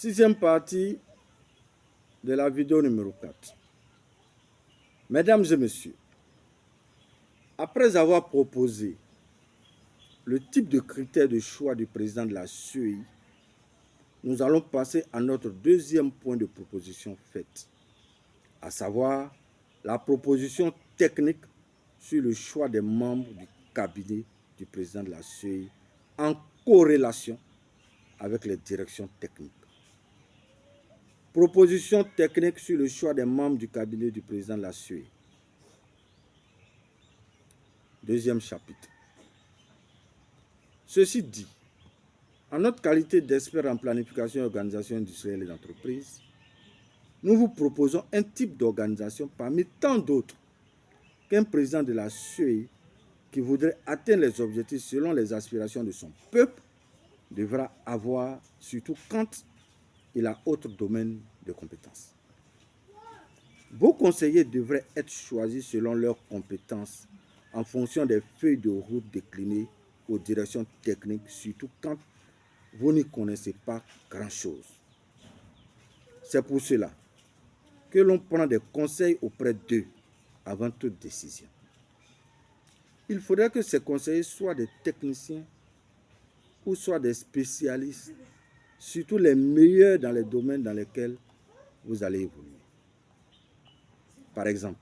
Sixième partie de la vidéo numéro 4. Mesdames et messieurs, après avoir proposé le type de critères de choix du président de la CEI, nous allons passer à notre deuxième point de proposition faite, à savoir la proposition technique sur le choix des membres du cabinet du président de la CEI en corrélation avec les directions techniques. Proposition technique sur le choix des membres du cabinet du président de la CEI. Deuxième chapitre. Ceci dit, en notre qualité d'expert en planification et organisation industrielle et d'entreprise, nous vous proposons un type d'organisation parmi tant d'autres qu'un président de la CEI qui voudrait atteindre les objectifs selon les aspirations de son peuple devra avoir, surtout quand il a autre domaine de compétences. Vos conseillers devraient être choisis selon leurs compétences en fonction des feuilles de route déclinées aux directions techniques, surtout quand vous n'y connaissez pas grand-chose. C'est pour cela que l'on prend des conseils auprès d'eux avant toute décision. Il faudrait que ces conseillers soient des techniciens ou soient des spécialistes, surtout les meilleurs dans les domaines dans lesquels vous allez évoluer. Par exemple,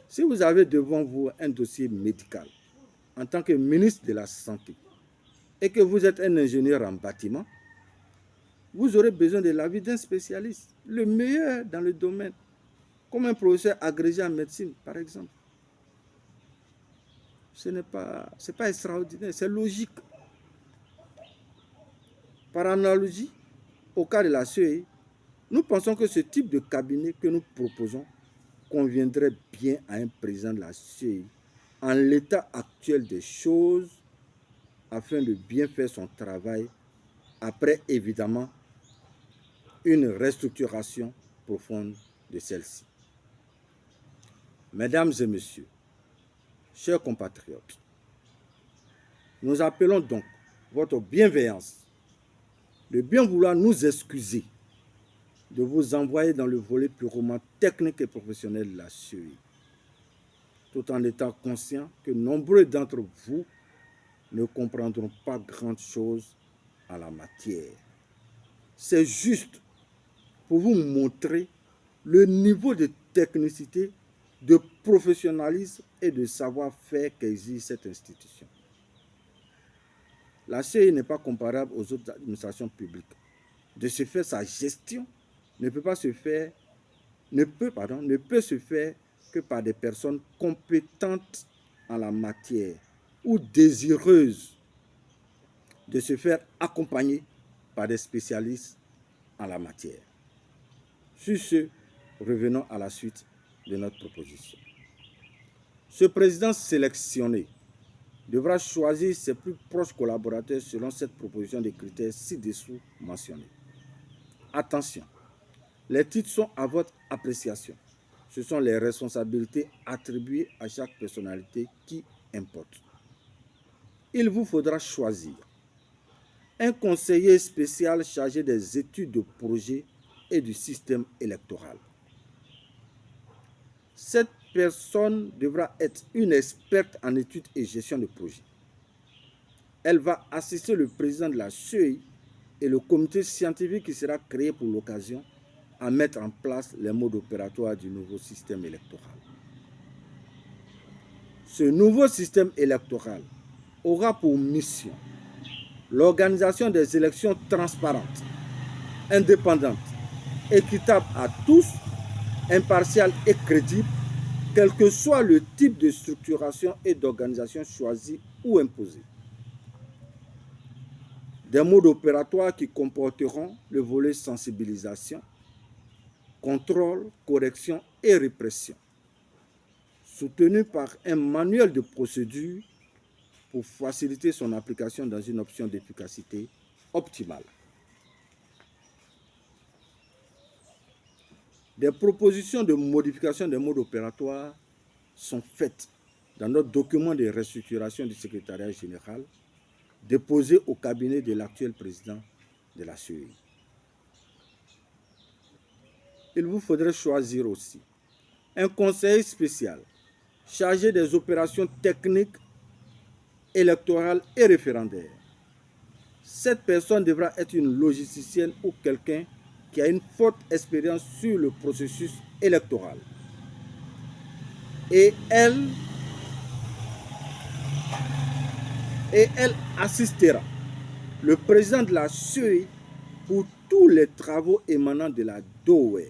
si vous avez devant vous un dossier médical en tant que ministre de la Santé et que vous êtes un ingénieur en bâtiment, vous aurez besoin de l'avis d'un spécialiste, le meilleur dans le domaine, comme un professeur agrégé en médecine, par exemple. Ce n'est pas extraordinaire, c'est logique. Par analogie, au cas de la CEI, nous pensons que ce type de cabinet que nous proposons conviendrait bien à un président de la CEI en l'état actuel des choses afin de bien faire son travail après, évidemment, une restructuration profonde de celle-ci. Mesdames et messieurs, chers compatriotes, nous appelons donc votre bienveillance, de bien vouloir nous excuser de vous envoyer dans le volet purement technique et professionnel de la CEI, tout en étant conscient que nombreux d'entre vous ne comprendront pas grand-chose en la matière. C'est juste pour vous montrer le niveau de technicité, de professionnalisme et de savoir-faire qu'exige cette institution. La CEI n'est pas comparable aux autres administrations publiques. De ce fait, sa gestion ne peut se faire que par des personnes compétentes en la matière ou désireuses de se faire accompagner par des spécialistes en la matière. Sur ce, revenons à la suite de notre proposition. Ce président sélectionné devra choisir ses plus proches collaborateurs selon cette proposition de critères ci-dessous mentionnés. Attention, les titres sont à votre appréciation. Ce sont les responsabilités attribuées à chaque personnalité qui importent. Il vous faudra choisir un conseiller spécial chargé des études de projet et du système électoral. Cette personne devra être une experte en études et gestion de projet. Elle va assister le président de la CEI et le comité scientifique qui sera créé pour l'occasion à mettre en place les modes opératoires du nouveau système électoral. Ce nouveau système électoral aura pour mission l'organisation des élections transparentes, indépendantes, équitables à tous, impartiales et crédibles, quel que soit le type de structuration et d'organisation choisi ou imposé. Des modes opératoires qui comporteront le volet sensibilisation, contrôle, correction et répression, soutenu par un manuel de procédure pour faciliter son application dans une option d'efficacité optimale. Des propositions de modification des modes opératoires sont faites dans notre document de restructuration du secrétariat général déposé au cabinet de l'actuel président de la CEI. il vous faudrait choisir aussi un conseiller spécial chargé des opérations techniques, électorales et référendaires. Cette personne devra être une logisticienne ou quelqu'un qui a une forte expérience sur le processus électoral. Et elle assistera le président de la CEI pour tous les travaux émanant de la DOE.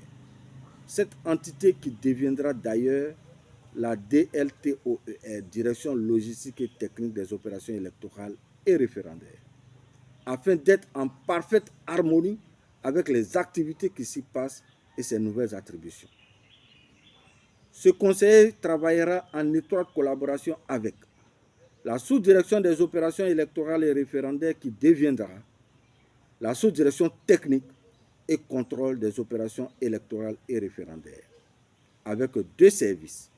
Cette entité qui deviendra d'ailleurs la DLTOER, Direction logistique et technique des opérations électorales et référendaires, afin d'être en parfaite harmonie avec les activités qui s'y passent et ses nouvelles attributions. Ce conseiller travaillera en étroite collaboration avec la sous-direction des opérations électorales et référendaires qui deviendra la sous-direction technique et contrôle des opérations électorales et référendaires, avec deux services,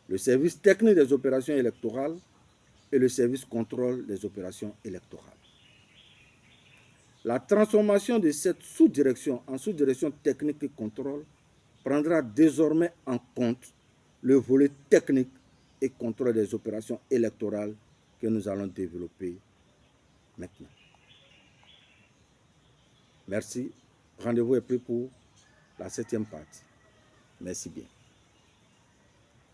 le service technique des opérations électorales et le service contrôle des opérations électorales. La transformation de cette sous-direction en sous-direction technique et contrôle prendra désormais en compte le volet technique et contrôle des opérations électorales que nous allons développer maintenant. Merci. Rendez-vous est pris pour la 7e partie. Merci bien.